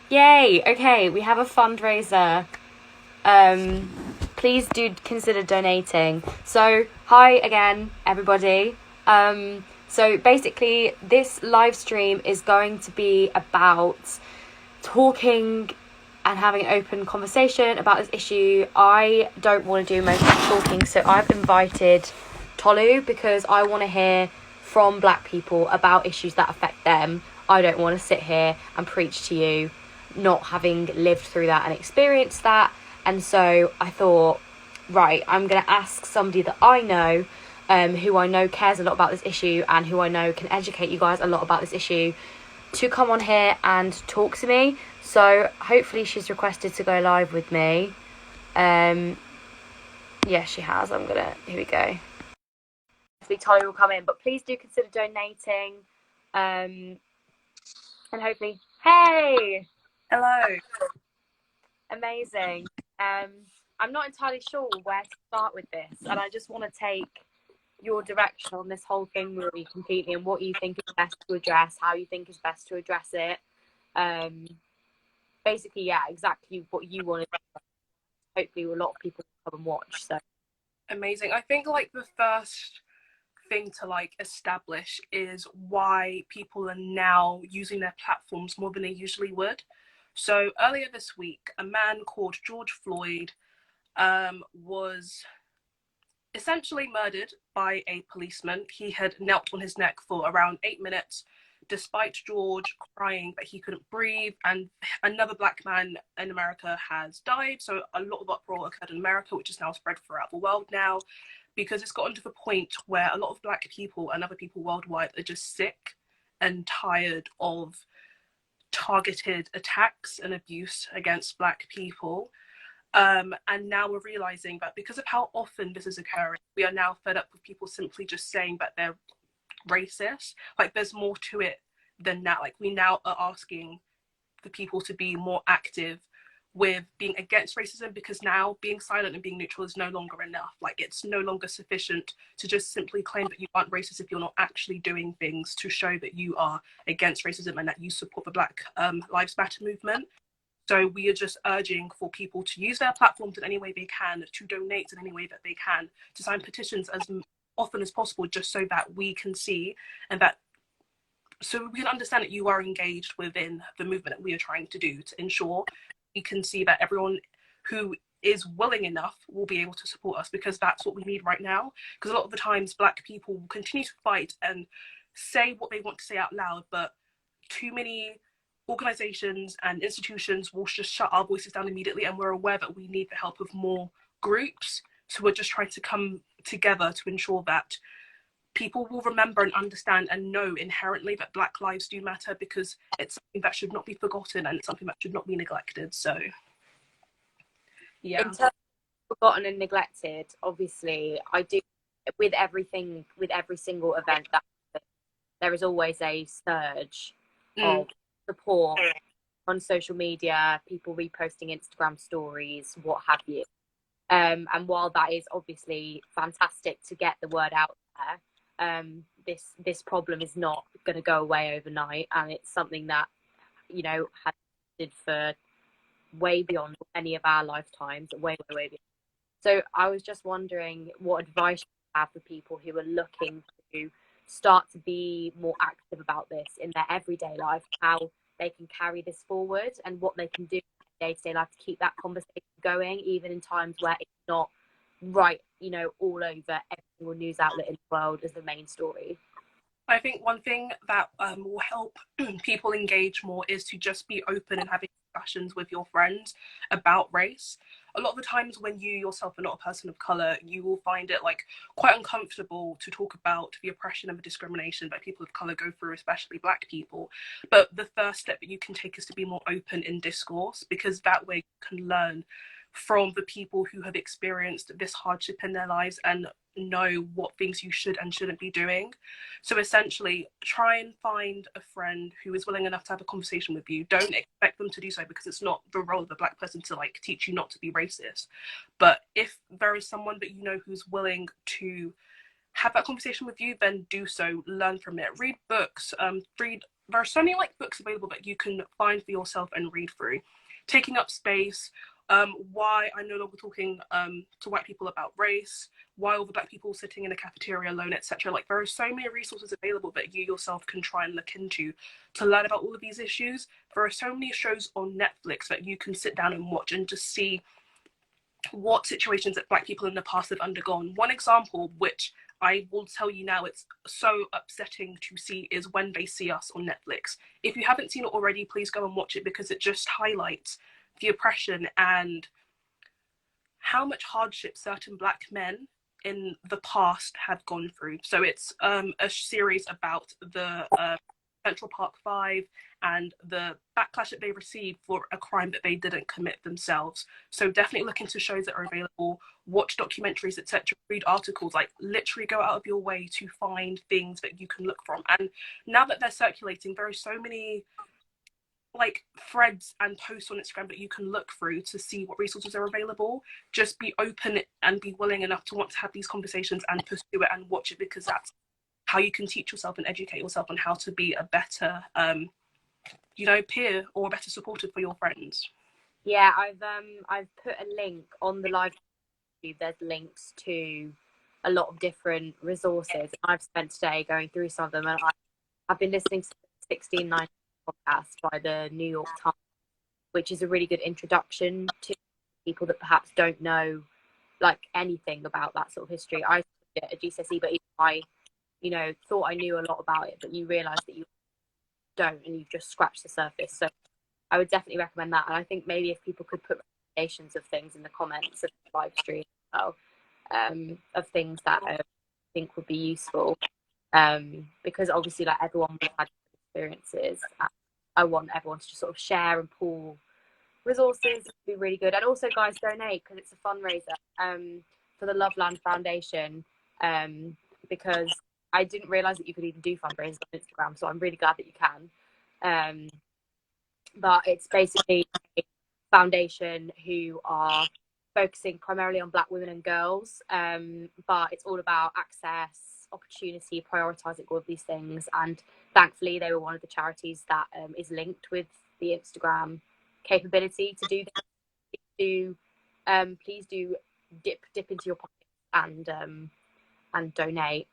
Yay! Okay, we have a fundraiser. Um, Please do consider donating. So, hi again, everybody. So basically, this live stream is going to be about talking and having an open conversation about this issue. I don't want to do most of the talking, so I've invited Tolu because I want to hear from black people about issues that affect them. I don't want to sit here and preach to you, not having lived through that and experienced that. And so I thought, right, I'm going to ask somebody that I know, who I know cares a lot about this issue and who I know can educate you guys a lot about this issue, to come on here and talk to me. So hopefully she's requested to go live with me. Yeah, she has. Here we go. Hopefully Tolly will come in, but please do consider donating. And hopefully, hey, Hello. amazing. Um, I'm not entirely sure where to start with this, and I just want to take your direction on this whole thing really completely, and what you think is best to address, how you think is best to address it. Um, Basically, yeah, exactly what you wanted. Hopefully, a lot of people come and watch. So Amazing. I think like the first thing to like establish is why people are now using their platforms more than they usually would. So earlier this week, a man called George Floyd was essentially murdered by a policeman. He had knelt on his neck for around 8 minutes, despite George crying that he couldn't breathe. And another black man in America has died. So a lot of uproar occurred in America, which is now spread throughout the world now, because it's gotten to the point where a lot of black people and other people worldwide are just sick and tired of targeted attacks and abuse against black people. And now we're realizing that because of how often this is occurring, we are now fed up with people simply just saying that they're racist. Like, there's more to it than that. Like, we now are asking the people to be more active with being against racism, because now being silent and being neutral is no longer enough. Like, it's no longer sufficient to just simply claim that you aren't racist if you're not actually doing things to show that you are against racism and that you support the Black Lives Matter movement. So we are just urging for people to use their platforms in any way they can, to donate in any way that they can, to sign petitions as often as possible, just so that we can see and that so we can understand that you are engaged within the movement that we are trying to do, to ensure we can see that everyone who is willing enough will be able to support us, because that's what we need right now. Because a lot of the times black people will continue to fight and say what they want to say out loud, but too many organizations and institutions will just shut our voices down immediately, and we're aware that we need the help of more groups. So we're just trying to come together to ensure that people will remember and understand and know inherently that black lives do matter, because it's something that should not be forgotten and it's something that should not be neglected. So in yeah. terms of forgotten and neglected, obviously, I do with everything, with every single event that happens, there is always a surge Mm. of support on social media, people reposting Instagram stories, what have you. And while that is obviously fantastic to get the word out there, this problem is not going to go away overnight, and it's something that has existed for way beyond any of our lifetimes, way beyond. So I was just wondering what advice you have for people who are looking to start to be more active about this in their everyday life, how they can carry this forward and what they can do in their day-to-day life to keep that conversation going, even in times where it's not right, all over every single news outlet in the world as the main story. I think one thing that will help people engage more is to just be open and having discussions with your friends about race. A lot of the times when you yourself are not a person of color, you will find it like quite uncomfortable to talk about the oppression and the discrimination that people of color go through, especially black people. But the first step that you can take is to be more open in discourse, because that way you can learn from the people who have experienced this hardship in their lives and know what things you should and shouldn't be doing. So essentially, try and find a friend who is willing enough to have a conversation with you. Don't expect them to do so, because it's not the role of a black person to like teach you not to be racist. But if there is someone that you know who's willing to have that conversation with you, then do so. Learn from it. Read books. Read there are so many like books available that you can find for yourself and read through. Taking Up Space, Why I'm No Longer Talking to White People About Race, Why All the Black People Sitting in a Cafeteria Alone, etc. Like, there are so many resources available that you yourself can try and look into to learn about all of these issues. There are so many shows on Netflix that you can sit down and watch and just see what situations that Black people in the past have undergone. One example, which I will tell you now, it's so upsetting to see, is When They See Us on Netflix. If you haven't seen it already, please go and watch it, because it just highlights the oppression and how much hardship certain Black men in the past have gone through. So it's a series about the Central Park Five and the backlash that they received for a crime that they didn't commit themselves. So definitely look into shows that are available, watch documentaries, etc., read articles, like literally go out of your way to find things that you can look from. And now that they're circulating, there are so many like threads and posts on Instagram that you can look through to see what resources are available. Just be open and be willing enough to want to have these conversations and pursue it and watch it, because that's how you can teach yourself and educate yourself on how to be a better peer or a better supporter for your friends. Yeah, I've put a link on the live YouTube. There's links to a lot of different resources. I've spent today going through some of them, and I've been listening to the 1690 podcast by the New York Times, which is a really good introduction to people that perhaps don't know like anything about that sort of history. I studied at GCSE, but even I, thought I knew a lot about it, but you realise that you don't, and you've just scratched the surface. So I would definitely recommend that. And I think maybe if people could put recommendations of things in the comments of the live stream as well, of things that I think would be useful, because obviously like everyone will have experiences. I want everyone to just sort of share and pool resources. It would be really good. And also, guys, donate, because it's a fundraiser for the Loveland Foundation, because I didn't realise that you could even do fundraisers on Instagram, so I'm really glad that you can. But it's basically a foundation who are focusing primarily on Black women and girls, but it's all about access, opportunity, prioritising all of these things. And thankfully, they were one of the charities that is linked with the Instagram capability to do this. Please do dip into your pocket and donate.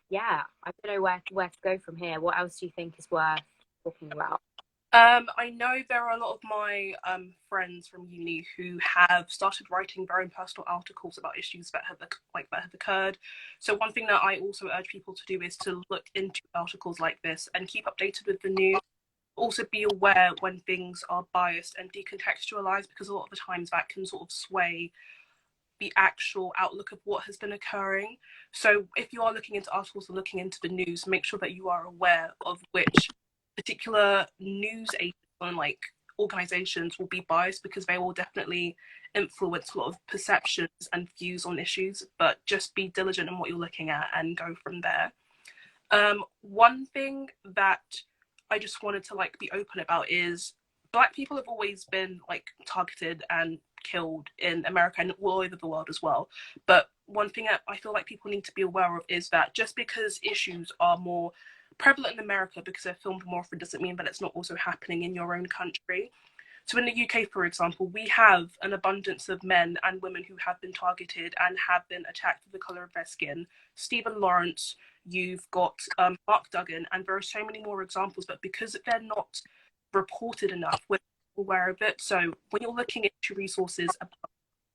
Yeah, I don't know where to go from here. What else do you think is worth talking about? I know there are a lot of my friends from uni who have started writing their own personal articles about issues that have occurred. So one thing that I also urge people to do is to look into articles like this and keep updated with the news. Also be aware when things are biased and decontextualized, because a lot of the times that can sort of sway the actual outlook of what has been occurring. So if you are looking into articles or looking into the news, make sure that you are aware of which particular news agents and like organizations will be biased, because they will definitely influence a lot of perceptions and views on issues. But just be diligent in what you're looking at and go from there. One thing that I just wanted to like be open about is Black people have always been like targeted and killed in America and all over the world as well. But one thing that I feel like people need to be aware of is that just because issues are more prevalent in America because they're filmed more often doesn't mean that it's not also happening in your own country. So in the UK, for example, we have an abundance of men and women who have been targeted and have been attacked for the colour of their skin. Stephen Lawrence, you've got Mark Duggan, and there are so many more examples, but because they're not reported enough, we're aware of it. So when you're looking into resources about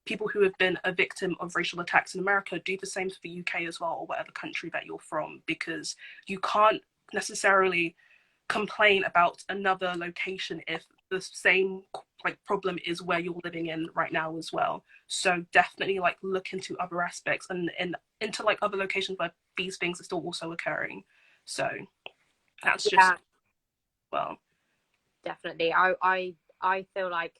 people who have been a victim of racial attacks in America, do the same for the UK as well, or whatever country that you're from, because you can't necessarily complain about another location if the same like problem is where you're living in right now as well. So definitely like look into other aspects and into like other locations where these things are still also occurring. So that's just well. Definitely. I feel like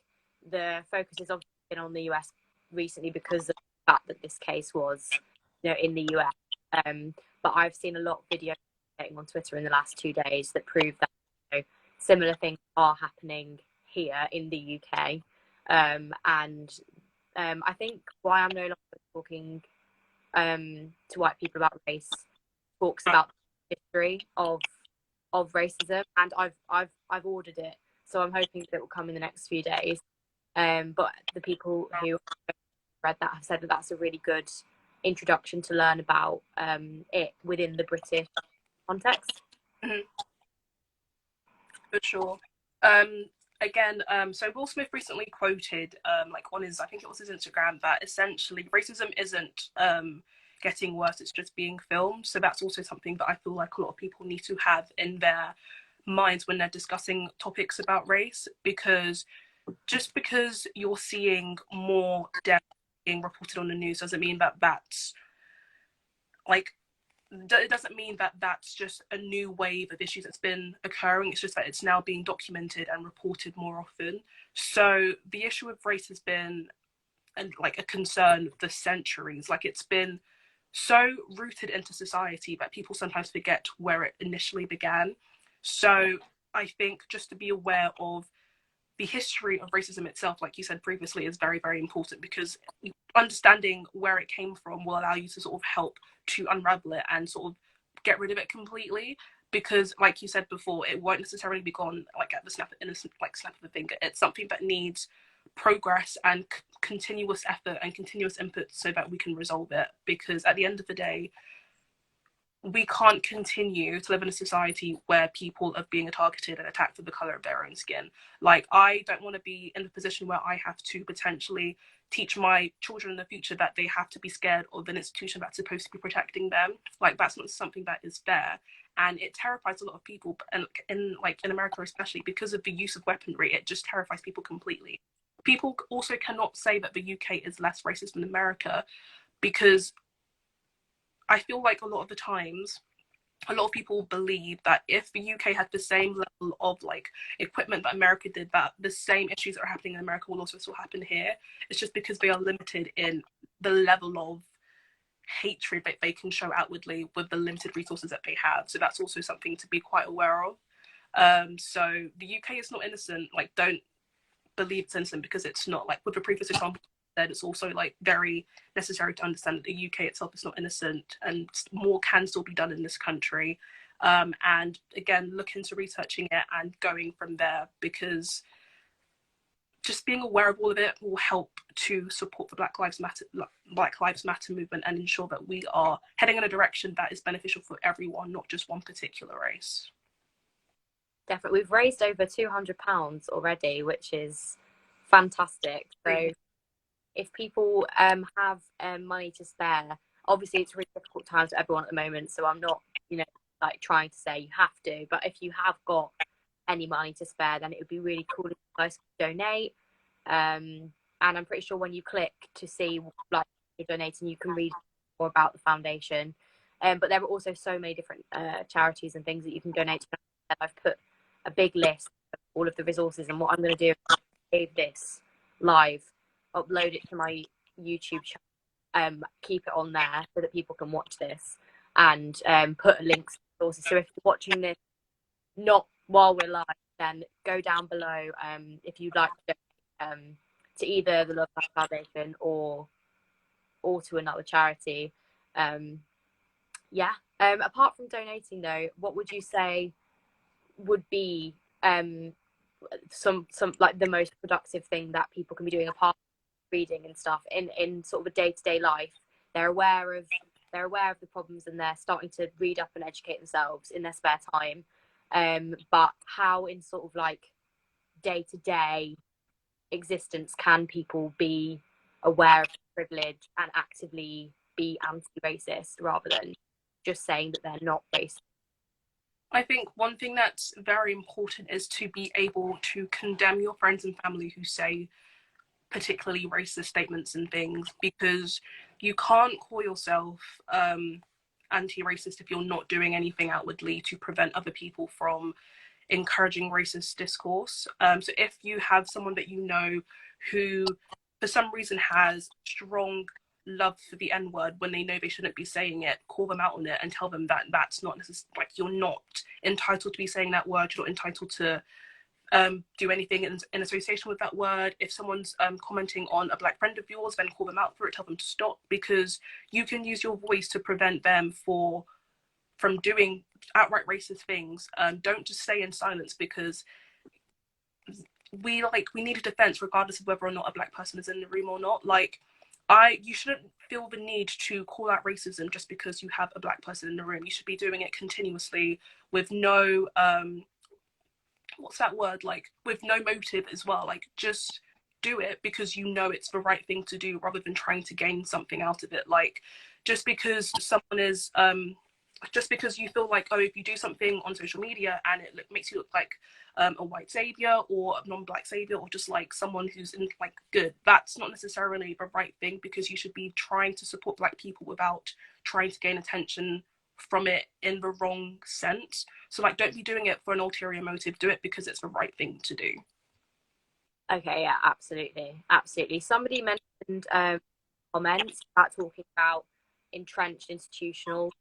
the focus has obviously been on the US recently because of the fact that this case was, in the US. But I've seen a lot of videos on Twitter in the last 2 days that prove that similar things are happening here in the UK. And I think Why I'm No Longer Talking to White People About Race talks about history of racism, and I've ordered it, so I'm hoping that it will come in the next few days. But the people who read that have said that that's a really good introduction to learn about it within the British context. Mm-hmm. For sure. Again, so Will Smith recently quoted, like on his, I think it was his Instagram, that essentially racism isn't getting worse, it's just being filmed. So that's also something that I feel like a lot of people need to have in their minds when they're discussing topics about race, because just because you're seeing more deaths being reported on the news doesn't mean that that's like, it doesn't mean that that's just a new wave of issues that's been occurring. It's just that it's now being documented and reported more often. So the issue of race has been like a concern for centuries. Like, it's been so rooted into society that people sometimes forget where it initially began. So I think just to be aware of the history of racism itself, like you said previously, is very, very important, because understanding where it came from will allow you to sort of help to unravel it and sort of get rid of it completely. Because, like you said before, it won't necessarily be gone like at the snap of a finger. It's something that needs progress and continuous effort and continuous input so that we can resolve it. Because at the end of the day, we can't continue to live in a society where people are being targeted and attacked for the color of their own skin. Like, I don't want to be in a position where I have to potentially teach my children in the future that they have to be scared of an institution that's supposed to be protecting them. Like, that's not something that is fair. And it terrifies a lot of people, and in America especially, because of the use of weaponry, it just terrifies people completely. People also cannot say that the UK is less racist than America, because I feel like a lot of the times, a lot of people believe that if the UK had the same level of like equipment that America did, that the same issues that are happening in America will also still happen here. It's just because they are limited in the level of hatred that they can show outwardly with the limited resources that they have. So that's also something to be quite aware of. So the UK is not innocent. Like, don't believe it's innocent because it's not. Like with the previous example, that it's also like very necessary to understand that the UK itself is not innocent, and more can still be done in this country. And again, look into researching it and going from there, because just being aware of all of it will help to support the Black Lives Matter movement, and ensure that we are heading in a direction that is beneficial for everyone, not just one particular race. Definitely. We've raised over £200 already, which is fantastic. So if people have money to spare, obviously it's a really difficult times for everyone at the moment, so I'm not, like trying to say you have to, but if you have got any money to spare, then it would be really cool if you guys could donate. And I'm pretty sure when you click to see like you're donating, you can read more about the foundation. But there are also so many different charities and things that you can donate to. I've put a big list of all of the resources, and what I'm going to do is save this live, upload it to my YouTube channel, keep it on there so that people can watch this, and put links to resources. So if you're watching this not while we're live, then go down below if you'd like to donate to either the Love Life Foundation or to another charity. Apart from donating though, what would you say would be some like the most productive thing that people can be doing apart from reading and stuff in sort of a day-to-day life? They're aware of the problems, and they're starting to read up and educate themselves in their spare time, but how in sort of like day-to-day existence can people be aware of privilege and actively be anti-racist rather than just saying that they're not racist? I think one thing that's very important is to be able to condemn your friends and family who say particularly racist statements and things, because you can't call yourself anti-racist if you're not doing anything outwardly to prevent other people from encouraging racist discourse. So if you have someone that you know who for some reason has strong love for the N-word when they know they shouldn't be saying it, call them out on it and tell them that that's not necessarily, like, you're not entitled to be saying that word, you're not entitled to do anything in association with that word. If someone's commenting on a black friend of yours, then call them out for it, tell them to stop, because you can use your voice to prevent them for from doing outright racist things, don't just stay in silence, because we need a defense regardless of whether or not a black person is in the room or not. Like, you shouldn't feel the need to call out racism just because you have a black person in the room. You should be doing it continuously with no what's that word, like, with no motive as well. Like, just do it because you know it's the right thing to do, rather than trying to gain something out of it. Like, just because someone is just because you feel like, oh, if you do something on social media and it makes you look like a white savior or a non-black savior, or just like someone who's in, like, good, that's not necessarily the right thing, because you should be trying to support black people without trying to gain attention from it in the wrong sense. So, like, don't be doing it for an ulterior motive. Do it because it's the right thing to do. Okay, yeah, absolutely. Somebody mentioned comments about talking about entrenched institutional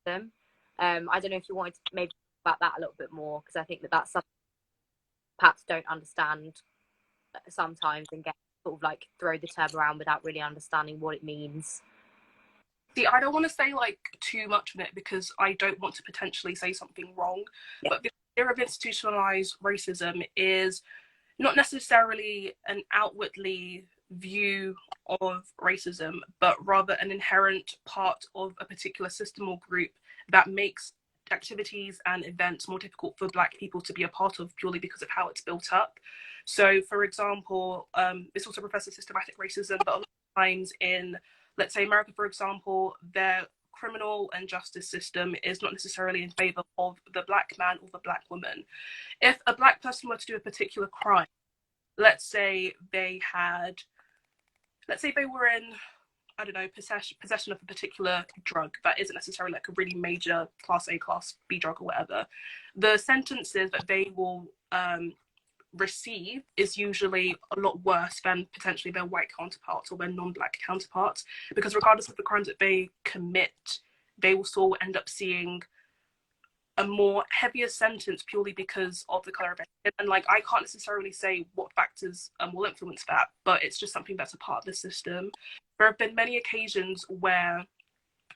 system. I don't know if you wanted to maybe talk about that a little bit more, because I think that's something perhaps don't understand sometimes, and get sort of like throw the term around without really understanding what it means. See, I don't want to say like too much on it, because I don't want to potentially say something wrong. Yeah. But the idea of institutionalized racism is not necessarily an outwardly view of racism, but rather an inherent part of a particular system or group that makes activities and events more difficult for black people to be a part of, purely because of how it's built up. So, for example, this also refers to systematic racism, but a lot of times in, let's say, America, for example, their criminal and justice system is not necessarily in favor of the black man or the black woman. If a black person were to do a particular crime, let's say they were in, I don't know, possession of a particular drug that isn't necessarily like a really major class A, class B drug or whatever, the sentences that they will receive is usually a lot worse than potentially their white counterparts or their non-black counterparts, because regardless of the crimes that they commit, they will still end up seeing a more heavier sentence purely because of the color of it. And like, I can't necessarily say what factors will influence that, but it's just something that's a part of the system. There have been many occasions where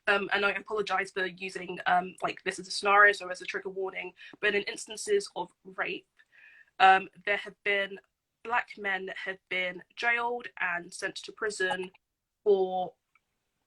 and I apologize for using like this as a scenario, so as a trigger warning, but in instances of rape, there have been black men that have been jailed and sent to prison for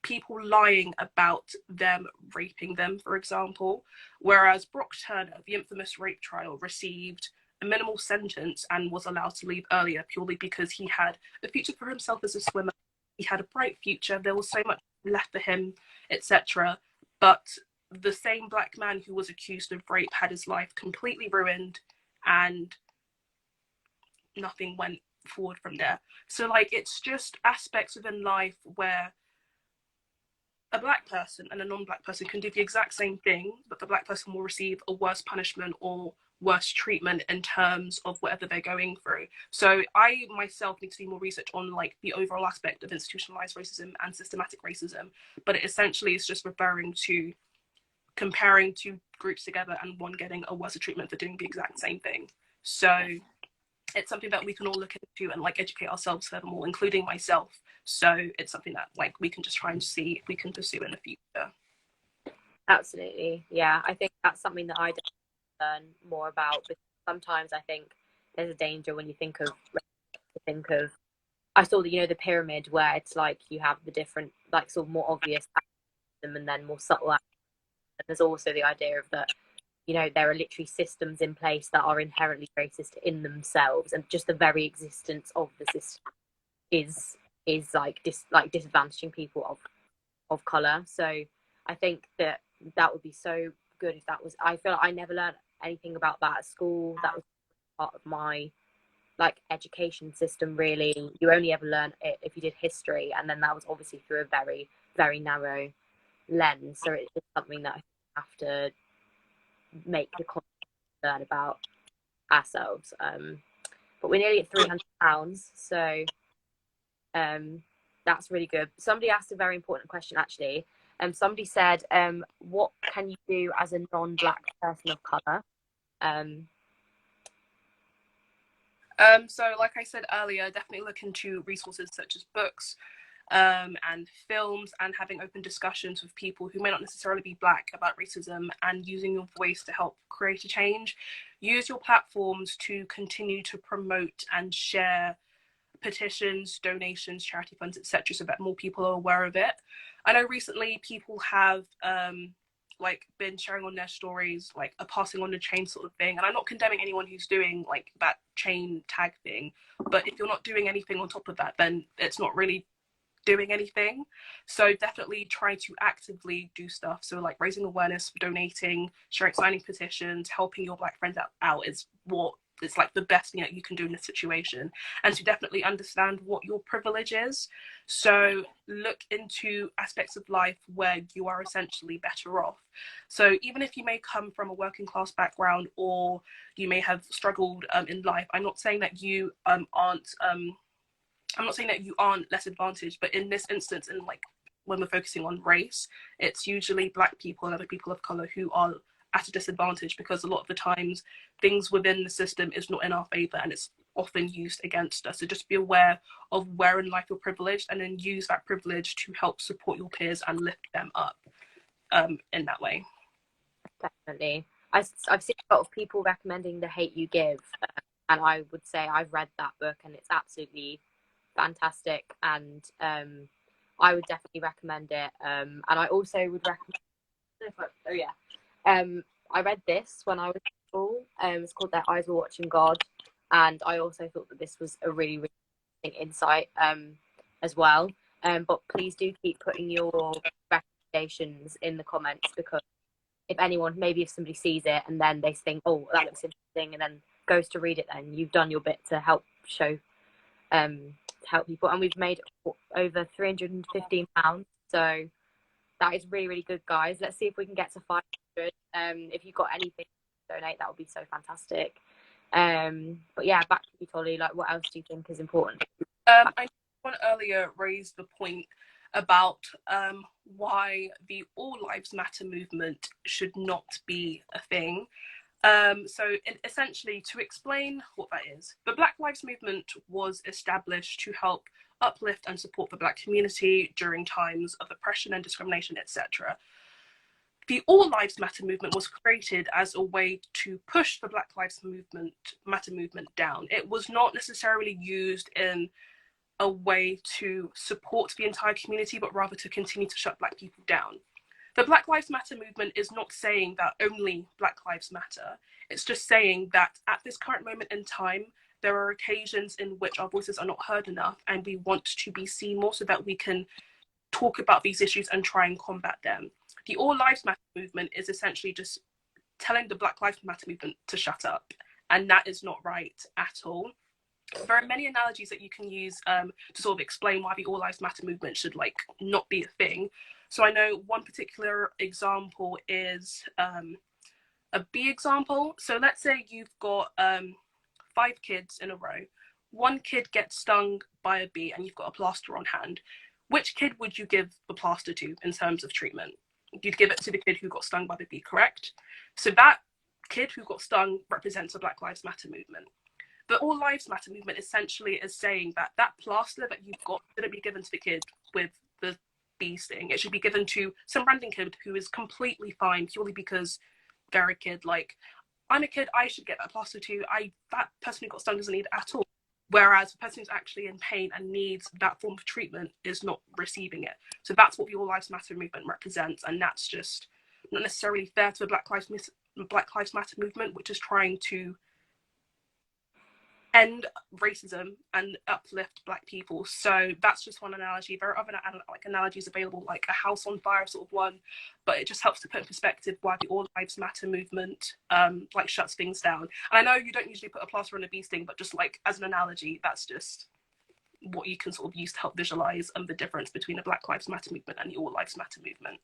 people lying about them raping them, for example. Whereas Brock Turner, the infamous rape trial, received a minimal sentence and was allowed to leave earlier, purely because he had a future for himself as a swimmer. He had a bright future. There was so much left for him, etc. But the same black man who was accused of rape had his life completely ruined, and nothing went forward from there. So, like, it's just aspects within life where a black person and a non-black person can do the exact same thing, but the black person will receive a worse punishment or worse treatment in terms of whatever they're going through. So I myself need to do more research on like the overall aspect of institutionalized racism and systematic racism, but it essentially is just referring to comparing two groups together and one getting a worse treatment for doing the exact same thing. So it's something that we can all look into and like educate ourselves furthermore, including myself. So it's something that like we can just try and see if we can pursue in the future. Absolutely, yeah. I think that's something that I learn more about, because sometimes I think there's a danger when you think of I saw the pyramid, where it's like you have the different, like, sort of more obvious and then more subtle, and there's also the idea of that there are literally systems in place that are inherently racist in themselves, and just the very existence of the system is disadvantaging people of color. So I think that would be so good if that was. I feel like I never learned anything about that at school. That was part of my like education system, really. You only ever learn it if you did history, and then that was obviously through a very, very narrow lens. So it's something that I have to make the content learn about ourselves. But we're nearly at £300, so that's really good. Somebody asked a very important question, actually. Somebody said, what can you do as a non-black person of color? So like I said earlier, definitely look into resources such as books, and films, and having open discussions with people who may not necessarily be Black about racism, and using your voice to help create a change. Use your platforms to continue to promote and share petitions, donations, charity funds, etc., so that more people are aware of it. I know recently people have like been sharing on their stories like a passing on the chain sort of thing, and I'm not condemning anyone who's doing like that chain tag thing, but if you're not doing anything on top of that, then it's not really doing anything. So definitely try to actively do stuff. So like raising awareness, donating, sharing, signing petitions, helping your Black friends out is what is like the best thing that you can do in this situation, and to definitely understand what your privilege is. So look into aspects of life where you are essentially better off. So even if you may come from a working class background, or you may have struggled in life, I'm not saying that you I'm not saying that you aren't less advantaged, but in this instance, and like when we're focusing on race, it's usually Black people and other people of color who are at a disadvantage, because a lot of the times things within the system is not in our favor and it's often used against us. So just be aware of where in life you're privileged, and then use that privilege to help support your peers and lift them up in that way. Definitely. I've seen a lot of people recommending The Hate You Give, and I would say I've read that book and it's absolutely fantastic, and I would definitely recommend it. And I also would recommend, I read this when I was in school. It's called Their Eyes Were Watching God, and I also thought that this was a really, really interesting insight as well. But please do keep putting your recommendations in the comments, because if somebody sees it and then they think, oh, that looks interesting, and then goes to read it, then you've done your bit to help show to help people. And we've made over £315, so that is really, really good, guys. Let's see if we can get to 500. If you've got anything to donate, that would be so fantastic. But yeah, back to you, Tolly. Like, what else do you think is important? I earlier raised the point about why the All Lives Matter movement should not be a thing. Essentially, to explain what that is, the Black Lives Movement was established to help uplift and support the Black community during times of oppression and discrimination, etc. The All Lives Matter movement was created as a way to push the Black Lives Matter movement down. It was not necessarily used in a way to support the entire community, but rather to continue to shut Black people down. The Black Lives Matter movement is not saying that only Black lives matter. It's just saying that at this current moment in time, there are occasions in which our voices are not heard enough, and we want to be seen more so that we can talk about these issues and try and combat them. The All Lives Matter movement is essentially just telling the Black Lives Matter movement to shut up, and that is not right at all. There are many analogies that you can use to sort of explain why the All Lives Matter movement should like not be a thing. So I know one particular example is a bee example. So let's say you've got 5 kids in a row. One kid gets stung by a bee and you've got a plaster on hand. Which kid would you give the plaster to in terms of treatment? You'd give it to the kid who got stung by the bee, correct? So that kid who got stung represents a Black Lives Matter movement. The All Lives Matter movement essentially is saying that that plaster that you've got shouldn't be given to the kid with the bee sting. It should be given to some random kid who is completely fine purely because they're a kid. Like, I'm a kid, I should get that plaster too. That person who got stung doesn't need it at all. Whereas the person who's actually in pain and needs that form of treatment is not receiving it. So that's what the All Lives Matter movement represents, and that's just not necessarily fair to the Black Lives Matter movement, which is trying to end racism and uplift Black people. So that's just one analogy. There are other analogies available, like a house on fire sort of one, but it just helps to put in perspective why the All Lives Matter movement shuts things down. And I know you don't usually put a plaster on a bee sting, but just like as an analogy, that's just what you can sort of use to help visualize the difference between the Black Lives Matter movement and the All Lives Matter movement.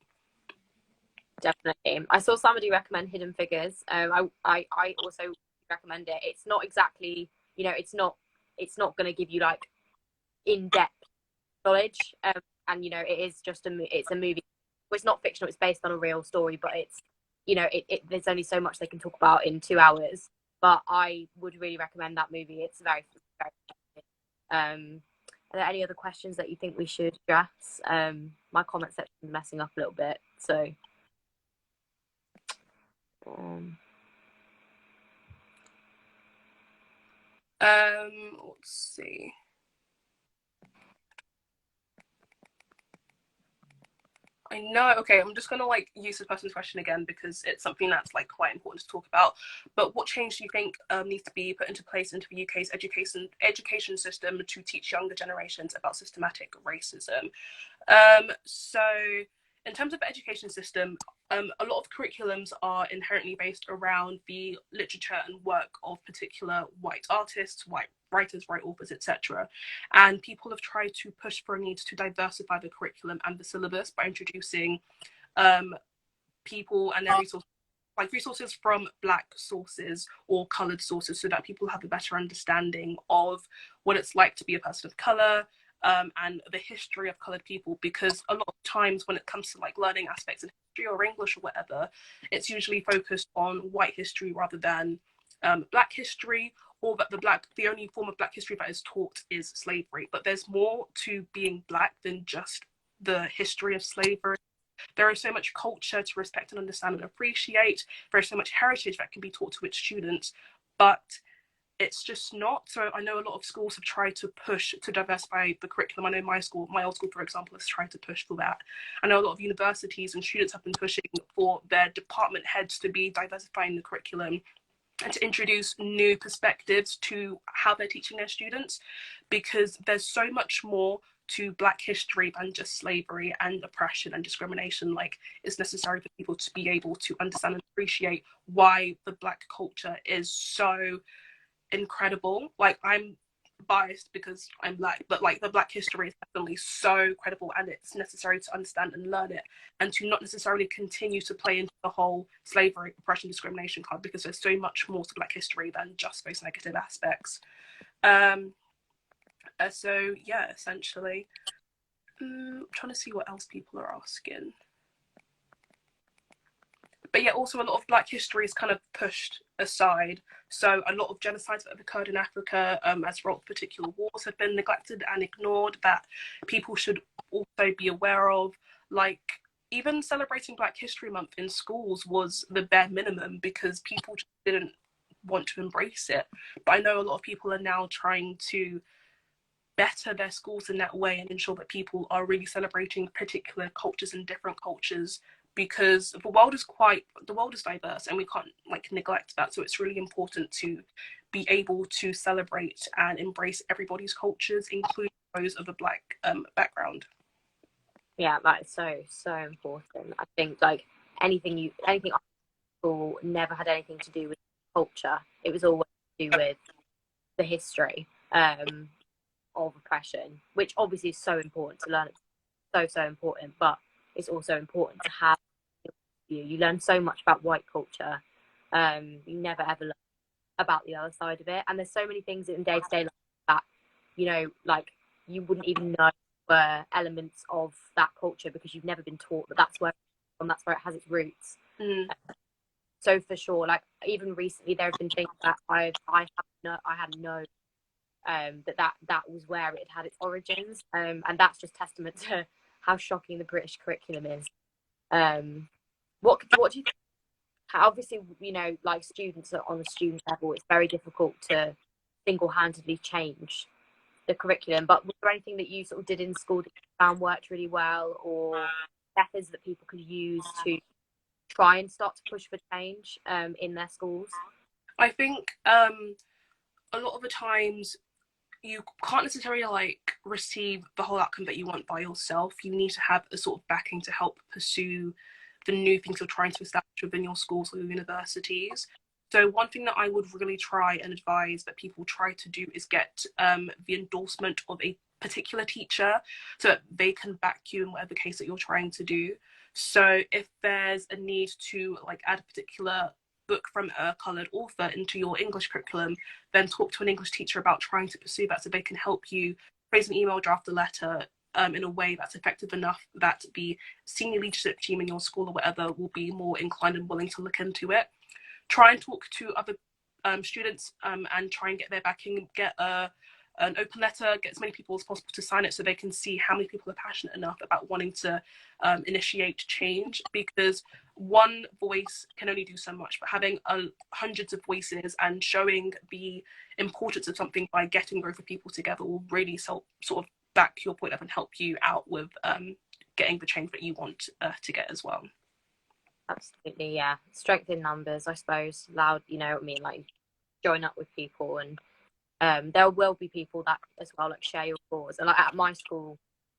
Definitely. I saw somebody recommend Hidden Figures. I also recommend it. It's not exactly, it's not going to give you like in-depth knowledge, and it is just it's a movie. Well, it's not fictional, it's based on a real story, but it's there's only so much they can talk about in 2 hours. But I would really recommend that movie. It's very, very Are there any other questions that you think we should address? My comment section is messing up a little bit, so let's see. I know. Okay, I'm just gonna like use this person's question again because it's something that's like quite important to talk about. But what change do you think needs to be put into place into the UK's education system to teach younger generations about systematic racism? So in terms of the education system, a lot of curriculums are inherently based around the literature and work of particular white artists, white writers, white authors, etc. And people have tried to push for a need to diversify the curriculum and the syllabus by introducing people and their resources from Black sources or coloured sources, so that people have a better understanding of what it's like to be a person of colour, and the history of coloured people. Because a lot of times when it comes to like learning aspects of history or English or whatever, it's usually focused on white history rather than Black history, or that the only form of Black history that is taught is slavery. But there's more to being Black than just the history of slavery. There is so much culture to respect and understand and appreciate. There is so much heritage that can be taught to its students, but it's just not. So I know a lot of schools have tried to push to diversify the curriculum. I know my old school, for example, has tried to push for that. I know a lot of universities and students have been pushing for their department heads to be diversifying the curriculum and to introduce new perspectives to how they're teaching their students, because there's so much more to Black history than just slavery and oppression and discrimination. Like, it's necessary for people to be able to understand and appreciate why the Black culture is so incredible. Like, I'm biased because I'm Black, but like the Black history is definitely so credible, and it's necessary to understand and learn it, and to not necessarily continue to play into the whole slavery, oppression, discrimination card, because there's so much more to Black history than just those negative aspects. So yeah, essentially, I'm trying to see what else people are asking. But yeah, also a lot of Black history is kind of pushed aside. So a lot of genocides that have occurred in Africa, as a result of particular wars, have been neglected and ignored, that people should also be aware of. Like, even celebrating Black History Month in schools was the bare minimum because people just didn't want to embrace it. But I know a lot of people are now trying to better their schools in that way and ensure that people are really celebrating particular cultures and different cultures, because the world is diverse and we can't like neglect that. So it's really important to be able to celebrate and embrace everybody's cultures, including those of a Black background. Yeah, that is so important. I think like anything school never had anything to do with culture. It was always to do with the history of oppression, which obviously is so important to learn. It's so important, but it's also important to have you learn so much about white culture. You never ever learn about the other side of it, and there's so many things in day-to-day life that, you know, like you wouldn't even know were elements of that culture because you've never been taught that that's where it has its roots. So for sure, like even recently there have been things that I hadn't known that was where it had its origins, and that's just testament to how shocking the British curriculum is. What do you think? Obviously, you know, like students are on a student level, it's very difficult to single-handedly change the curriculum, but was there anything that you sort of did in school that you found worked really well, or methods that people could use to try and start to push for change in their schools? I think a lot of the times you can't necessarily like receive the whole outcome that you want by yourself. You need to have a sort of backing to help pursue the new things you're trying to establish within your schools or your universities. So one thing that I would really try and advise that people try to do is get the endorsement of a particular teacher, so that they can back you in whatever case that you're trying to do. So if there's a need to like add a particular book from a coloured author into your English curriculum, then talk to an English teacher about trying to pursue that, so they can help you raise an email, draft a letter in a way that's effective enough that the senior leadership team in your school or whatever will be more inclined and willing to look into it. Try and talk to other students and try and get their backing, get a an open letter, get as many people as possible to sign it so they can see how many people are passionate enough about wanting to initiate change, because one voice can only do so much, but having hundreds of voices and showing the importance of something by getting a group of people together will really sort of back your point up and help you out with getting the change that you want to get as well. Absolutely, yeah. Strength in numbers, I suppose. Loud, you know what I mean? Like, join up with people, and there will be people that as well, like, share your cause. And like at my school,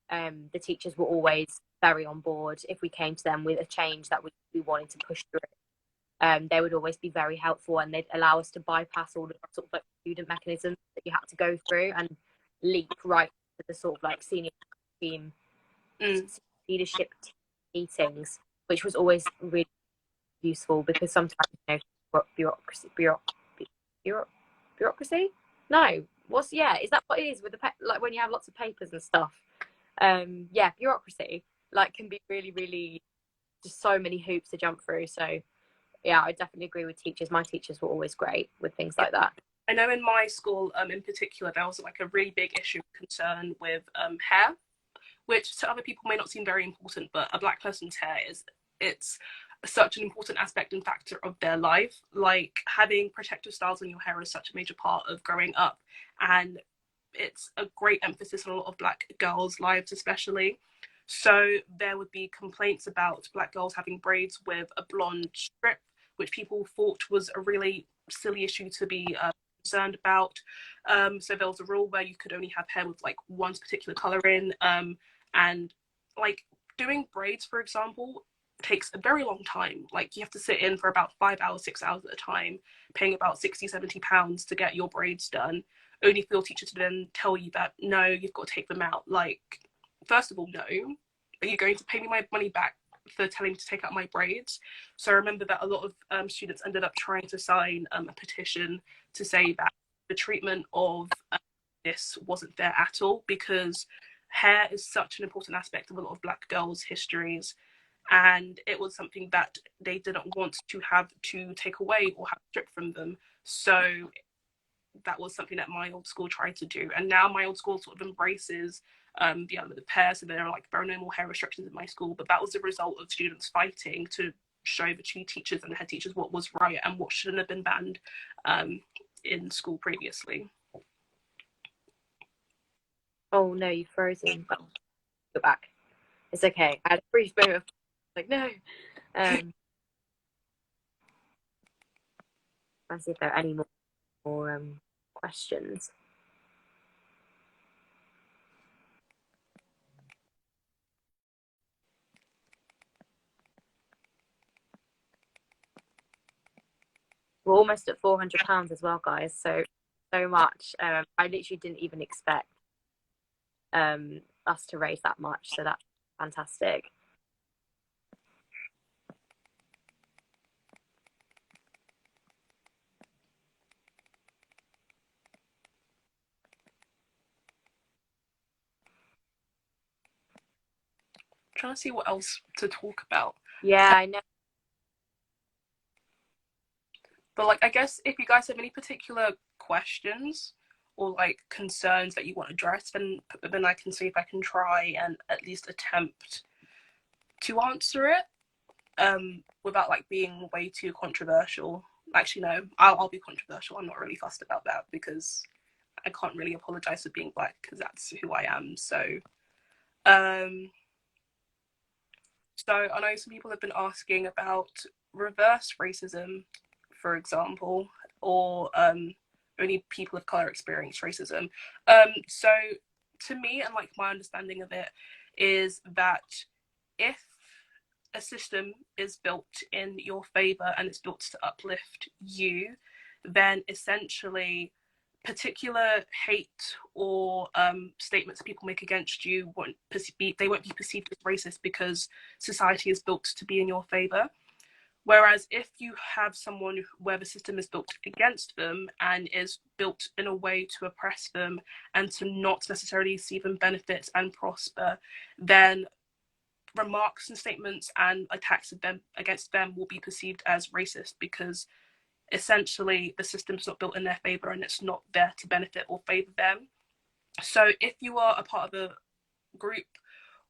the teachers were always very on board if we came to them with a change that we wanted to push through. They would always be very helpful, and they'd allow us to bypass all the sort of like student mechanisms that you had to go through and leap right to the sort of like senior team leadership meetings, which was always really useful, because sometimes, you know, bureaucracy. No, is that what it is with the like when you have lots of papers and stuff? Yeah, bureaucracy like can be really, really just so many hoops to jump through. So yeah, I definitely agree with teachers. My teachers were always great with things like that. I know in my school, in particular, there was like a really big issue concern with hair, which to other people may not seem very important, but a Black person's hair it's such an important aspect and factor of their life. Like, having protective styles on your hair is such a major part of growing up, and it's a great emphasis on a lot of Black girls' lives, especially. So there would be complaints about Black girls having braids with a blonde strip, which people thought was a really silly issue to be concerned about. So there was a rule where you could only have hair with like one particular color in, and like doing braids, for example, takes a very long time. Like, you have to sit in for about 5 hours, 6 hours at a time, paying about 60-70 pounds to get your braids done, only for your teacher to then tell you that no, you've got to take them out. Like, first of all, no, are you going to pay me my money back for telling me to take out my braids? So I remember that a lot of students ended up trying to sign a petition to say that the treatment of this wasn't fair at all, because hair is such an important aspect of a lot of Black girls' histories, and it was something that they didn't want to have to take away or have stripped from them. So that was something that my old school tried to do, and now my old school sort of embraces the element of hair, so there are like very normal hair restrictions in my school, but that was the result of students fighting to show the teachers and the head teachers what was right and what shouldn't have been banned in school previously. Oh no, you've frozen. Oh, go back. It's okay. I had a brief moment of like, no. Let's see if there are any more questions. We're almost at £400 as well, guys. So much. I literally didn't even expect us to raise that much. So that's fantastic. I'm trying to see what else to talk about. Yeah, I know. But like, I guess if you guys have any particular questions or like concerns that you want addressed, then I can see if I can try and at least attempt to answer it without like being way too controversial. Actually, no, I'll be controversial. I'm not really fussed about that, because I can't really apologize for being Black, because that's who I am. So I know some people have been asking about reverse racism, for example, or only people of color experience racism. So to me, and like my understanding of it, is that if a system is built in your favor and it's built to uplift you, then essentially particular hate or statements people make against you won't be perceived as racist, because society is built to be in your favor. Whereas if you have someone where the system is built against them and is built in a way to oppress them and to not necessarily see them benefit and prosper, then remarks and statements and attacks against them will be perceived as racist, because essentially the system's not built in their favor and it's not there to benefit or favor them. So if you are a part of a group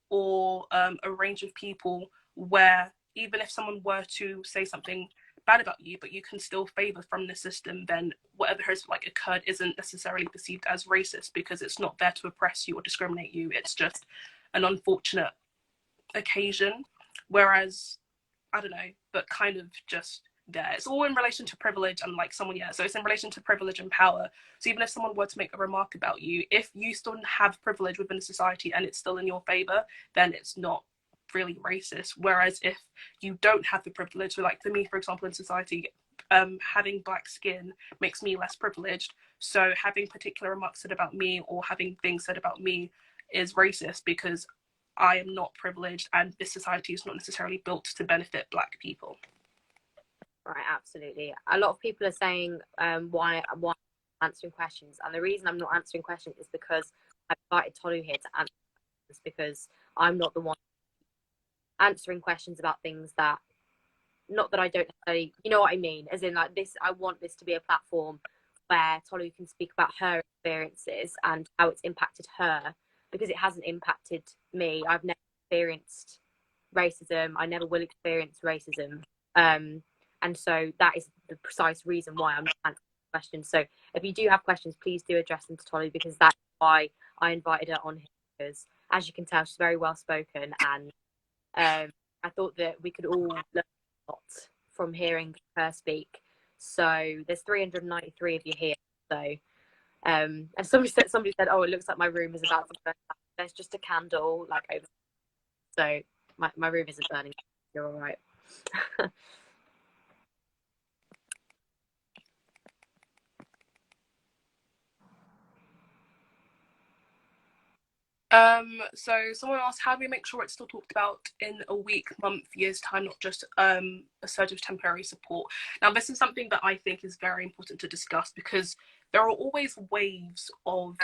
or a range of people where even if someone were to say something bad about you, but you can still favor from the system, then whatever has like occurred isn't necessarily perceived as racist because it's not there to oppress you or discriminate you. It's just an unfortunate occasion. Whereas, I don't know, but kind of just there. It's all in relation to privilege and like someone, yeah. So it's in relation to privilege and power. So even if someone were to make a remark about you, if you still have privilege within society and it's still in your favor, then it's not really racist. Whereas if you don't have the privilege, so like for me, for example, in society, having black skin makes me less privileged. So having particular remarks said about me or having things said about me is racist because I am not privileged and this society is not necessarily built to benefit black people. Right, absolutely. A lot of people are saying why I'm answering questions, and the reason I'm not answering questions is because I invited Tolu here to answer questions because I'm not the one answering questions about things that, not that I don't necessarily, you know what I mean, as in like this, I want this to be a platform where Tolu can speak about her experiences and how it's impacted her, because it hasn't impacted me. I've never experienced racism. I never will experience racism. And so that is the precise reason why I'm answering questions. So if you do have questions, please do address them to Tolly, because that's why I invited her on here. Because as you can tell, she's very well spoken, and I thought that we could all learn a lot from hearing her speak. So there's 393 of you here. So and somebody said, oh, it looks like my room is about to burn. There's just a candle like over. So my room isn't burning. You're all right. So someone asked, how do we make sure it's still talked about in a week, month, year's time, not just a surge of temporary support? Now, this is something that I think is very important to discuss because there are always waves of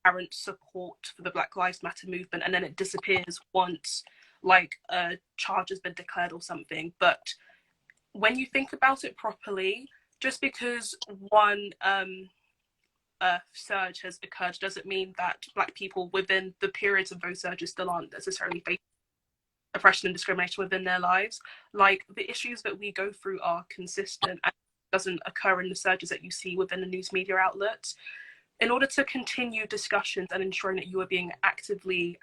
apparent support for the Black Lives Matter movement, and then it disappears once like a charge has been declared or something. But when you think about it properly, just because one surge has occurred doesn't mean that black people within the periods of those surges still aren't necessarily facing oppression and discrimination within their lives. Like the issues that we go through are consistent and doesn't occur in the surges that you see within the news media outlets. In order to continue discussions and ensuring that you are being actively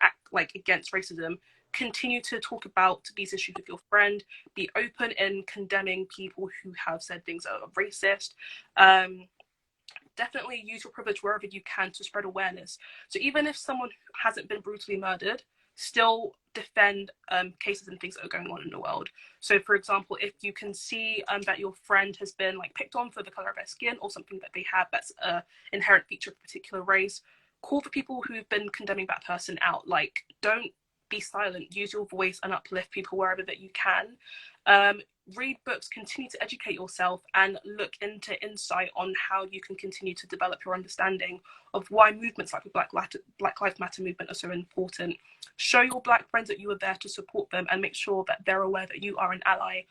against racism, continue to talk about these issues with your friend, be open in condemning people who have said things that are racist. Definitely use your privilege wherever you can to spread awareness. So even if someone hasn't been brutally murdered, still defend cases and things that are going on in the world. So for example, if you can see that your friend has been like picked on for the color of their skin or something that they have that's an inherent feature of a particular race, call the people who've been condemning that person out. Like, don't be silent. Use your voice and uplift people wherever that you can. Read books, continue to educate yourself, and look into insight on how you can continue to develop your understanding of why movements like the Black Lives Matter movement are so important. Show your black friends that you are there to support them, and make sure that they're aware that you are an ally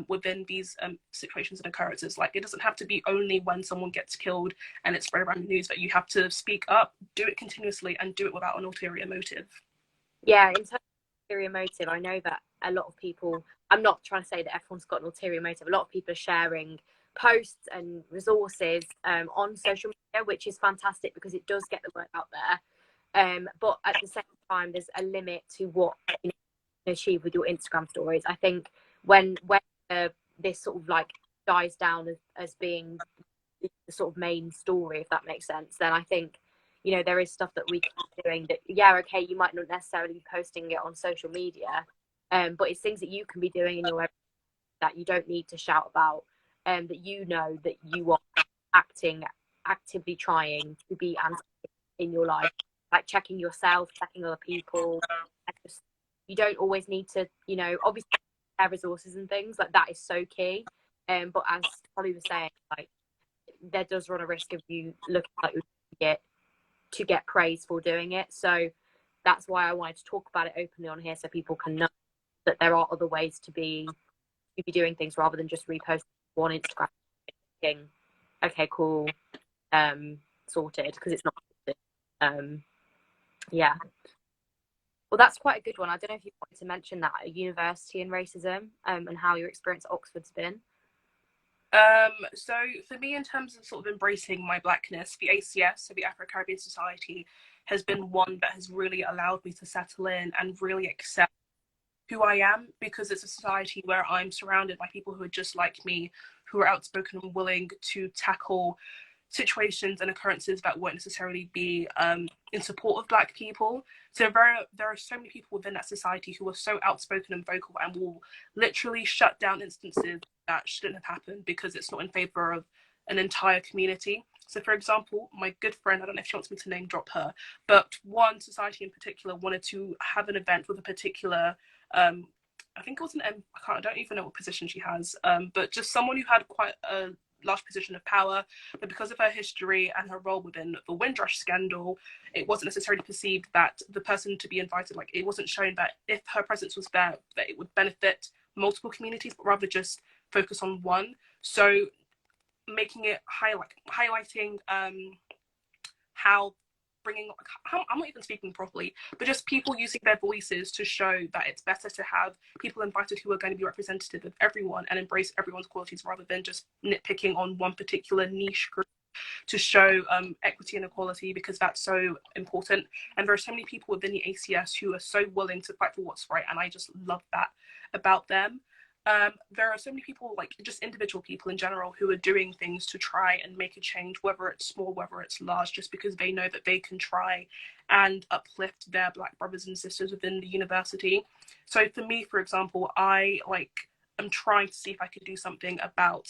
within these situations and occurrences. Like, it doesn't have to be only when someone gets killed and it's spread around the news, but you have to speak up, do it continuously, and do it without an ulterior motive. Yeah, in terms of ulterior motive, I know that a lot of people, I'm not trying to say that everyone's got an ulterior motive. A lot of people are sharing posts and resources on social media, which is fantastic because it does get the word out there. But at the same time, there's a limit to what you can achieve with your Instagram stories. I think when this sort of like dies down as being the sort of main story, if that makes sense, then I think, you know, there is stuff that we can be doing that, yeah, okay, you might not necessarily be posting it on social media, but it's things that you can be doing in your everyday that you don't need to shout about, that you know that you are actively trying to be anti in your life, like checking yourself, checking other people. And just, you don't always need to, you know, obviously share resources and things like that is so key. But as Holly was saying, like, there does run a risk of you looking like you to get praise for doing it. So that's why I wanted to talk about it openly on here, so people can know that there are other ways to be doing things rather than just reposting on Instagram thinking, okay, cool, sorted, because it's not sorted. Um, yeah. Well, that's quite a good one. I don't know if you wanted to mention that, university and racism, and how your experience at Oxford's been. So for me, in terms of sort of embracing my blackness, the ACS, so the Afro-Caribbean Society, has been one that has really allowed me to settle in and really accept who I am, because it's a society where I'm surrounded by people who are just like me, who are outspoken and willing to tackle situations and occurrences that won't necessarily be in support of Black people. So there are so many people within that society who are so outspoken and vocal and will literally shut down instances that shouldn't have happened because it's not in favor of an entire community. So, for example, my good friend, I don't know if she wants me to name drop her, but one society in particular wanted to have an event with a particular I think it was I don't even know what position she has, but just someone who had quite a large position of power, but because of her history and her role within the Windrush scandal, it wasn't necessarily perceived that the person to be invited, like it wasn't shown that if her presence was there, that it would benefit multiple communities, but rather just focus on one. So making it highlighting how bringing, I'm not even speaking properly, but just people using their voices to show that it's better to have people invited who are going to be representative of everyone and embrace everyone's qualities rather than just nitpicking on one particular niche group to show equity and equality, because that's so important. And there are so many people within the ACS who are so willing to fight for what's right, and I just love that about them. There are so many people, like just individual people in general, who are doing things to try and make a change, whether it's small, whether it's large, just because they know that they can try and uplift their Black brothers and sisters within the university. So for me, for example, I am trying to see if I can do something about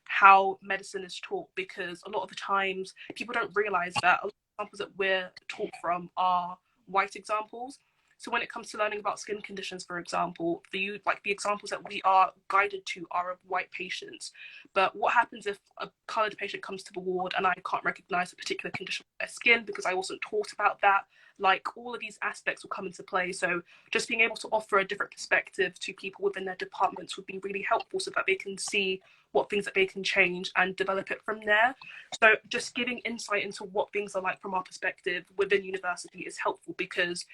how medicine is taught, because a lot of the times people don't realize that a lot of examples that we're taught from are white examples. So when it comes to learning about skin conditions, for example, the examples that we are guided to are of white patients. But what happens if a coloured patient comes to the ward and I can't recognise a particular condition of their skin because I wasn't taught about that? Like, all of these aspects will come into play. So just being able to offer a different perspective to people within their departments would be really helpful, so that they can see what things that they can change and develop it from there. So just giving insight into what things are like from our perspective within university is helpful, because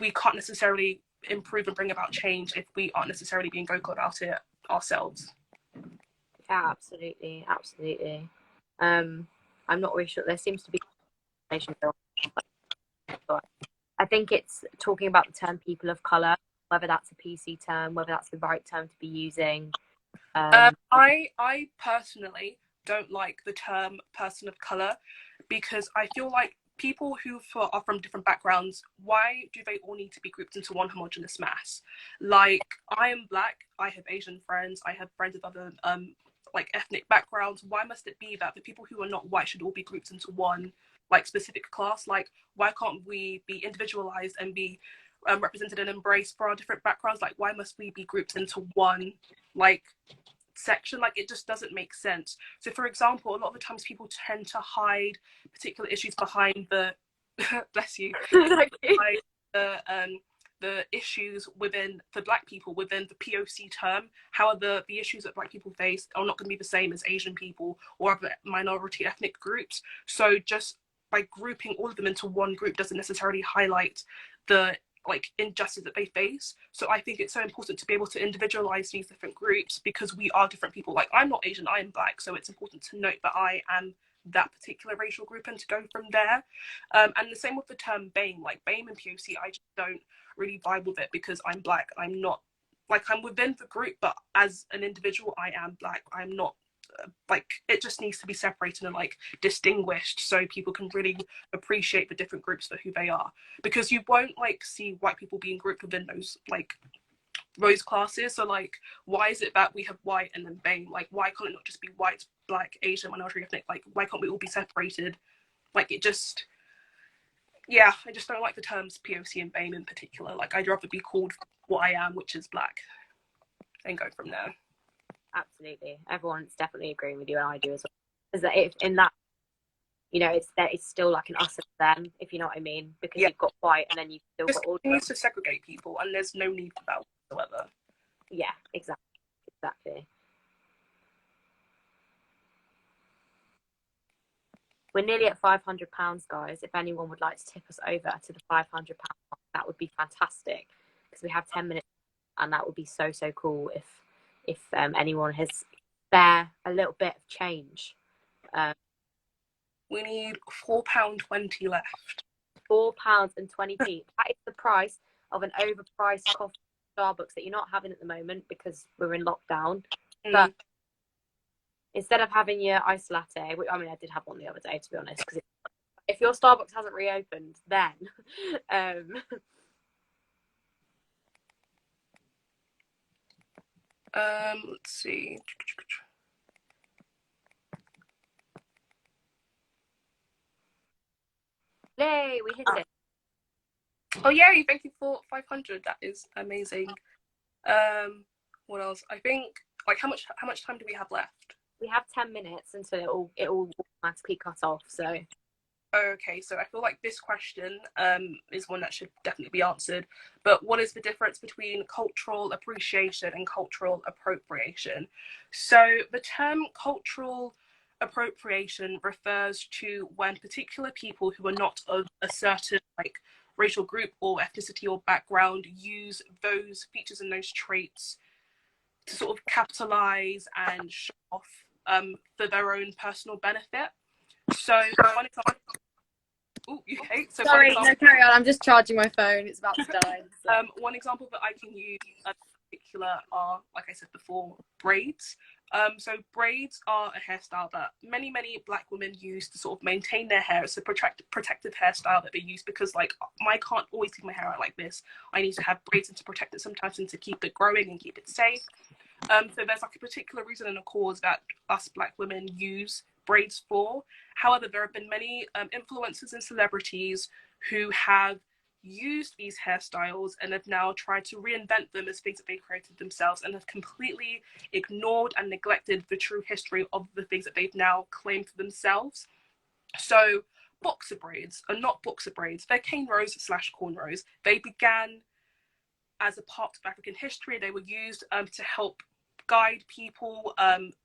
we can't necessarily improve and bring about change if we aren't necessarily being vocal about it ourselves. Yeah, absolutely, absolutely. I'm not really sure. There seems to be conversation going on, but I think it's talking about the term people of color, whether that's a PC term, whether that's the right term to be using. I personally don't like the term person of color, because I feel like people who are from different backgrounds, why do they all need to be grouped into one homogenous mass? Like, I am Black, I have Asian friends, I have friends of other ethnic backgrounds. Why must it be that the people who are not white should all be grouped into one specific class? Like, why can't we be individualized and be represented and embraced for our different backgrounds? Like, why must we be grouped into one section? Like, it just doesn't make sense. So, for example, a lot of the times people tend to hide particular issues behind the bless you, behind the issues within the Black people within the POC term. However, the issues that Black people face are not going to be the same as Asian people or other minority ethnic groups. So just by grouping all of them into one group doesn't necessarily highlight the injustice that they face. So I think it's so important to be able to individualize these different groups, because we are different people. Like, I'm not Asian, I am Black, so it's important to note that I am that particular racial group and to go from there. And the same with the term BAME. Like, BAME and POC, I just don't really vibe with it, because I'm Black. I'm not, I'm within the group, but as an individual, I am Black. I'm not, it just needs to be separated and distinguished, so people can really appreciate the different groups for who they are. Because you won't see white people being grouped within those classes. So why is it that we have white and then BAME? Why can't it not just be white, Black, Asian, minority ethnic? Why can't we all be separated? It just, yeah, I just don't like the terms POC and BAME in particular. I'd rather be called what I am, which is Black, and go from there. Absolutely, everyone's definitely agreeing with you, and I do as well. Is that if in that, it's still like an us and them, if you know what I mean, because you've got white and then you've still got all. It needs to segregate people, and there's no need for that whatsoever. Yeah, exactly. We're nearly at £500, guys. If anyone would like to tip us over to the £500 mark, that would be fantastic, because we have 10 minutes, and that would be so cool if anyone has spare a little bit of change. We need £4.20 left. £4.20. That is the price of an overpriced coffee at Starbucks that you're not having at the moment because we're in lockdown. But instead of having your iced latte, which, I mean, I did have one the other day, to be honest, because if your Starbucks hasn't reopened, then let's see. yay, we hit it. Oh yay, thank you for 500. That is amazing. What else? I think, like, how much time do we have left? We have 10 minutes until it will automatically cut off, so. Okay, so I feel like this question is one that should definitely be answered. But what is the difference between cultural appreciation and cultural appropriation? So the term cultural appropriation refers to when particular people who are not of a certain like racial group or ethnicity or background use those features and those traits to sort of capitalize and show off for their own personal benefit. So one example. Ooh, okay. So sorry, no, carry on. I'm just charging my phone. It's about to die. So. One example that I can use in particular are, like I said before, braids. So braids are a hairstyle that many Black women use to sort of maintain their hair. It's a protective hairstyle that they use because, like, I can't always keep my hair out like this. I need to have braids and to protect it sometimes and to keep it growing and keep it safe. So there's like a particular reason and a cause that us Black women use braids for. However, there have been many influencers and celebrities who have used these hairstyles and have now tried to reinvent them as things that they created themselves and have completely ignored and neglected the true history of the things that they've now claimed for themselves. So boxer braids are not boxer braids. They're cane rows / cornrows. They began as a part of African history. They were used to help guide people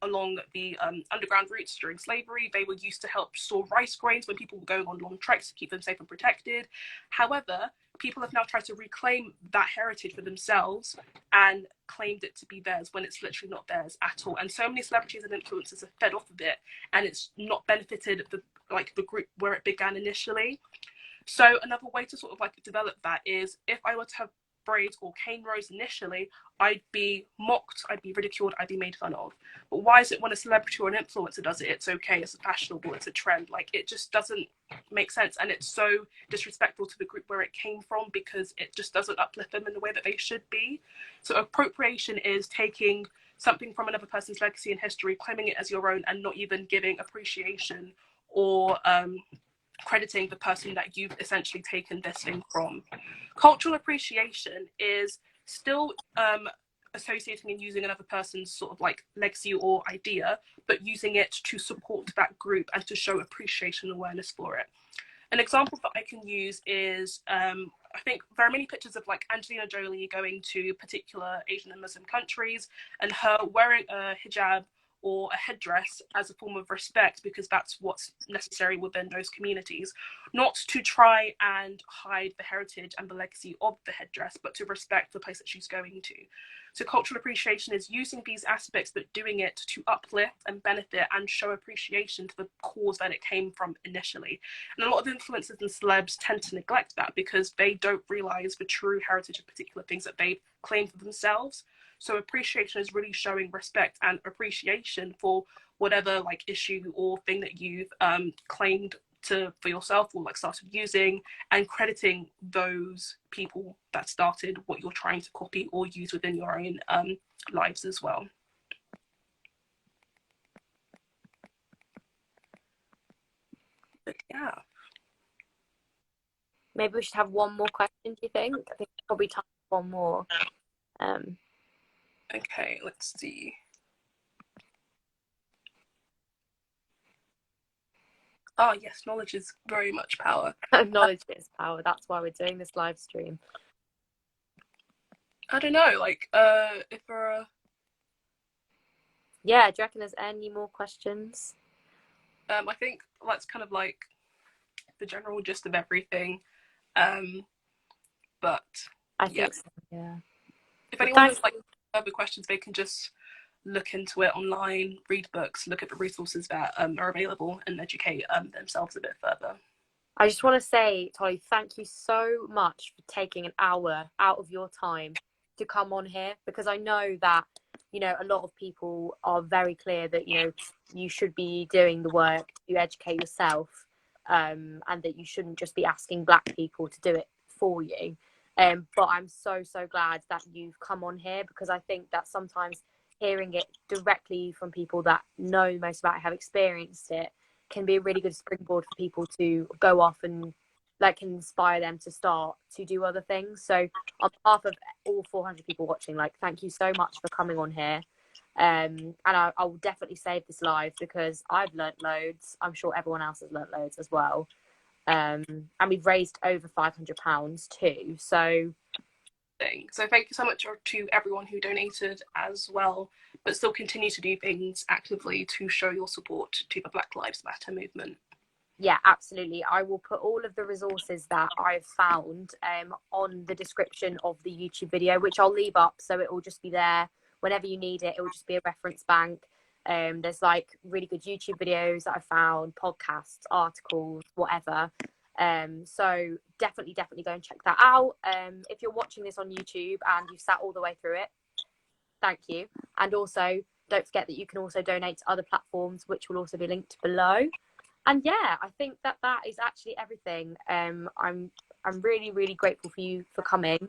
along the underground routes during slavery. They were used to help store rice grains when people were going on long treks to keep them safe and protected. However, people have now tried to reclaim that heritage for themselves and claimed it to be theirs when it's literally not theirs at all. And so many celebrities and influencers have fed off of it, and it's not benefited the group where it began initially. So another way to sort of like develop that is, if I were to have braids or cane rows initially, I'd be mocked, I'd be ridiculed, I'd be made fun of. But why is it when a celebrity or an influencer does it, it's okay, it's fashionable, it's a trend? Like, it just doesn't make sense, and it's so disrespectful to the group where it came from because it just doesn't uplift them in the way that they should be. So appropriation is taking something from another person's legacy and history, claiming it as your own, and not even giving appreciation or crediting the person that you've essentially taken this thing from. Cultural appreciation is still associating and using another person's sort of like legacy or idea, but using it to support that group and to show appreciation and awareness for it. An example that I can use is I think there are many pictures of like Angelina Jolie going to particular Asian and Muslim countries and her wearing a hijab or a headdress as a form of respect because that's what's necessary within those communities, not to try and hide the heritage and the legacy of the headdress, but to respect the place that she's going to. So cultural appreciation is using these aspects but doing it to uplift and benefit and show appreciation to the cause that it came from initially. And a lot of influencers and celebs tend to neglect that because they don't realize the true heritage of particular things that they've claimed for themselves. So appreciation is really showing respect and appreciation for whatever like issue or thing that you've claimed for yourself or like started using, and crediting those people that started what you're trying to copy or use within your own lives as well. But yeah. Maybe we should have one more question, do you think? I think probably time for one more. Okay, let's see. Oh yes, knowledge is very much power. Knowledge is power. That's why we're doing this live stream. I don't know, like if there are... Yeah, do you reckon there's any more questions? I think that's kind of like the general gist of everything. But I yeah, think so, yeah. if Well, anyone thank has like further questions, they can just look into it online, read books, look at the resources that are available, and educate themselves a bit further. I just want to say, Tolly, thank you so much for taking an hour out of your time to come on here, because I know that, you know, a lot of people are very clear that, you know, you should be doing the work to educate yourself, and that you shouldn't just be asking Black people to do it for you. But I'm so, so glad that you've come on here, because I think that sometimes hearing it directly from people that know most about it, have experienced it, can be a really good springboard for people to go off and like inspire them to start to do other things. So on behalf of all 400 people watching, like, thank you so much for coming on here. And I will definitely save this live, because I've learnt loads. I'm sure everyone else has learnt loads as well. And we've raised over £500 too. So thank you so much to everyone who donated as well, but still continue to do things actively to show your support to the Black Lives Matter movement. Yeah, absolutely. I will put all of the resources that I've found on the description of the YouTube video, which I'll leave up, so it will just be there whenever you need it. It will just be a reference bank. There's like really good YouTube videos that I found, podcasts, articles, whatever. So definitely go and check that out. If you're watching this on YouTube and you've sat all the way through it, thank you. And also don't forget that you can also donate to other platforms, which will also be linked below. And yeah, I think that is actually everything. I'm really grateful for you for coming,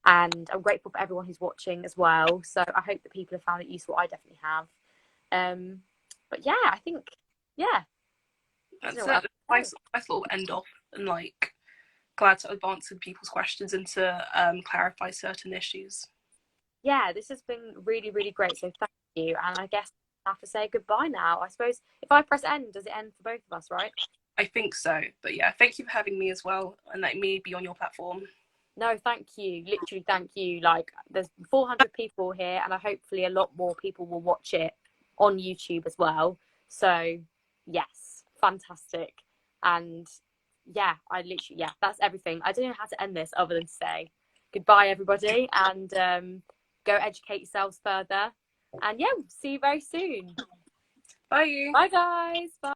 and I'm grateful for everyone who's watching as well. So I hope that people have found it useful. I definitely have. But yeah, I think That's it. Nice little end off, and like glad to have answered people's questions and to clarify certain issues. Yeah, this has been really great. So thank you. And I guess I have to say goodbye now. I suppose if I press end, does it end for both of us, right? I think so. But yeah, thank you for having me as well, and letting me be on your platform. No, thank you. Literally, thank you. Like, there's 400 people here, and hopefully a lot more people will watch it on YouTube as well. So, yes, fantastic. And yeah, that's everything. I don't know how to end this other than to say goodbye, everybody, and go educate yourselves further. And yeah, we'll see you very soon. Bye. Bye, guys. Bye.